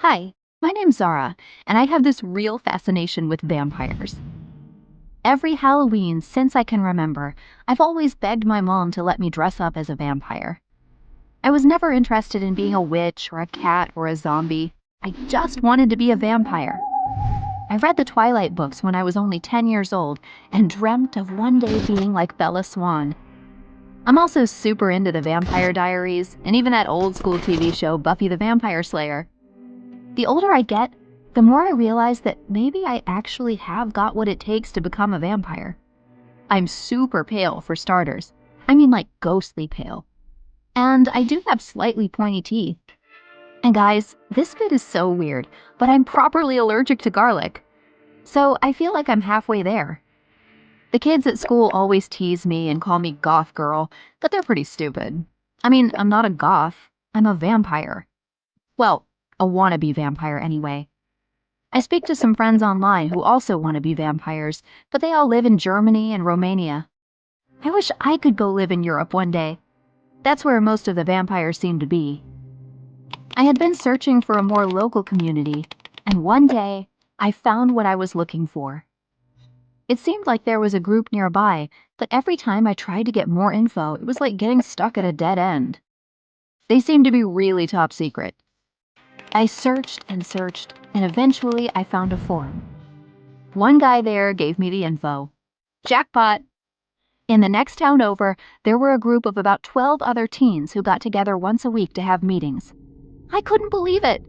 Hi, my name's Zara, and I have this real fascination with vampires. Every Halloween since I can remember, I've always begged my mom to let me dress up as a vampire. I was never interested in being a witch or a cat or a zombie. I just wanted to be a vampire. I read the Twilight books when I was only 10 years old and dreamt of one day being like Bella Swan. I'm also super into the Vampire Diaries and even that old school TV show Buffy the Vampire Slayer. The older I get, the more I realize that maybe I actually have got what it takes to become a vampire. I'm super pale for starters. I mean like ghostly pale. And I do have slightly pointy teeth. And guys, this bit is so weird, but I'm properly allergic to garlic. So I feel like I'm halfway there. The kids at school always tease me and call me Goth Girl, but they're pretty stupid. I mean, I'm not a goth. I'm a vampire. Well, a wannabe vampire anyway. I speak to some friends online who also want to be vampires, but they all live in Germany and Romania. I wish I could go live in Europe one day. That's where most of the vampires seem to be. I had been searching for a more local community, and one day I found what I was looking for. It seemed like there was a group nearby, but every time I tried to get more info, it was like getting stuck at a dead end. They seemed to be really top secret. I searched, and eventually I found a forum. One guy there gave me the info. Jackpot! In the next town over, there were a group of about 12 other teens who got together once a week to have meetings. I couldn't believe it!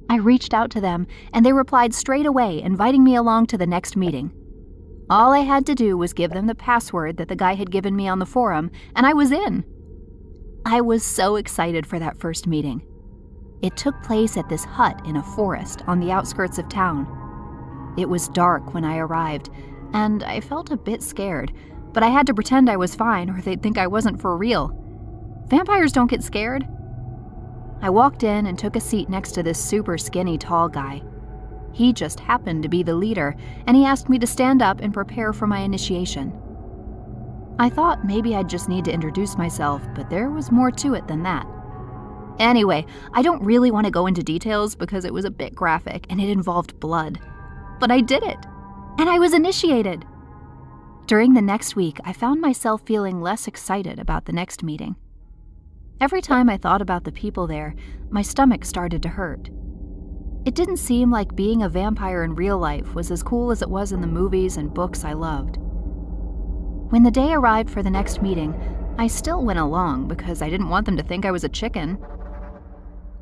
I reached out to them, and they replied straight away, inviting me along to the next meeting. All I had to do was give them the password that the guy had given me on the forum, and I was in. I was so excited for that first meeting. It took place at this hut in a forest on the outskirts of town. It was dark when I arrived, and I felt a bit scared, but I had to pretend I was fine or they'd think I wasn't for real. Vampires don't get scared. I walked in and took a seat next to this super skinny tall guy. He just happened to be the leader, and he asked me to stand up and prepare for my initiation. I thought maybe I'd just need to introduce myself, but there was more to it than that. Anyway, I don't really want to go into details because it was a bit graphic and it involved blood. But I did it, and I was initiated. During the next week, I found myself feeling less excited about the next meeting. Every time I thought about the people there, my stomach started to hurt. It didn't seem like being a vampire in real life was as cool as it was in the movies and books I loved. When the day arrived for the next meeting, I still went along because I didn't want them to think I was a chicken.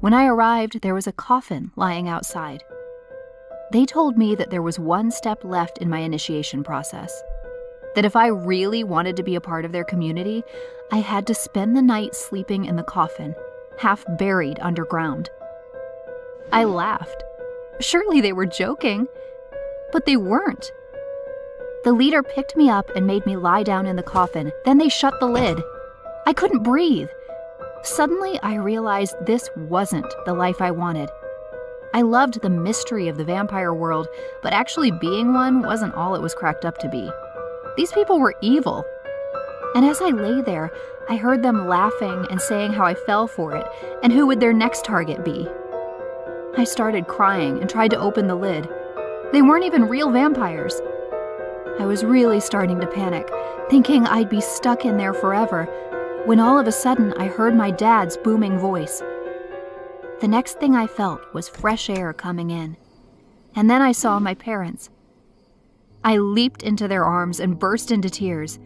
When I arrived, there was a coffin lying outside. They told me that there was one step left in my initiation process. That if I really wanted to be a part of their community, I had to spend the night sleeping in the coffin, half buried underground. I laughed. Surely they were joking, but they weren't. The leader picked me up and made me lie down in the coffin, then they shut the lid. I couldn't breathe. Suddenly, I realized this wasn't the life I wanted. I loved the mystery of the vampire world, but actually being one wasn't all it was cracked up to be. These people were evil. And as I lay there, I heard them laughing and saying how I fell for it and who would their next target be. I started crying and tried to open the lid. They weren't even real vampires. I was really starting to panic, thinking I'd be stuck in there forever, when all of a sudden I heard my dad's booming voice. The next thing I felt was fresh air coming in, and then I saw my parents. I leaped into their arms and burst into tears.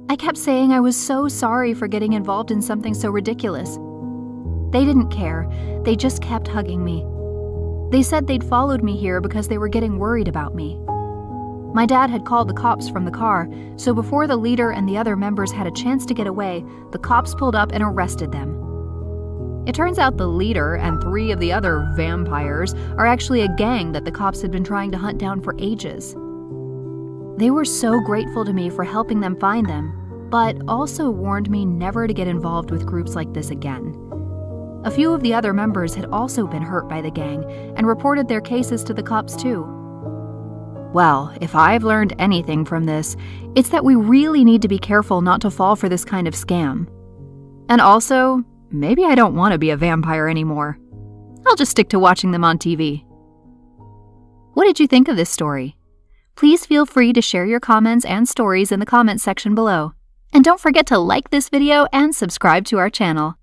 I kept saying I was so sorry for getting involved in something so ridiculous. They didn't care, they just kept hugging me. They said they'd followed me here because they were getting worried about me. My dad had called the cops from the car, so before the leader and the other members had a chance to get away, the cops pulled up and arrested them. It turns out the leader and 3 of the other vampires are actually a gang that the cops had been trying to hunt down for ages. They were so grateful to me for helping them find them, but also warned me never to get involved with groups like this again. A few of the other members had also been hurt by the gang and reported their cases to the cops too. Well, if I've learned anything from this, it's that we really need to be careful not to fall for this kind of scam. And also, maybe I don't want to be a vampire anymore. I'll just stick to watching them on TV. What did you think of this story? Please feel free to share your comments and stories in the comments section below. And don't forget to like this video and subscribe to our channel.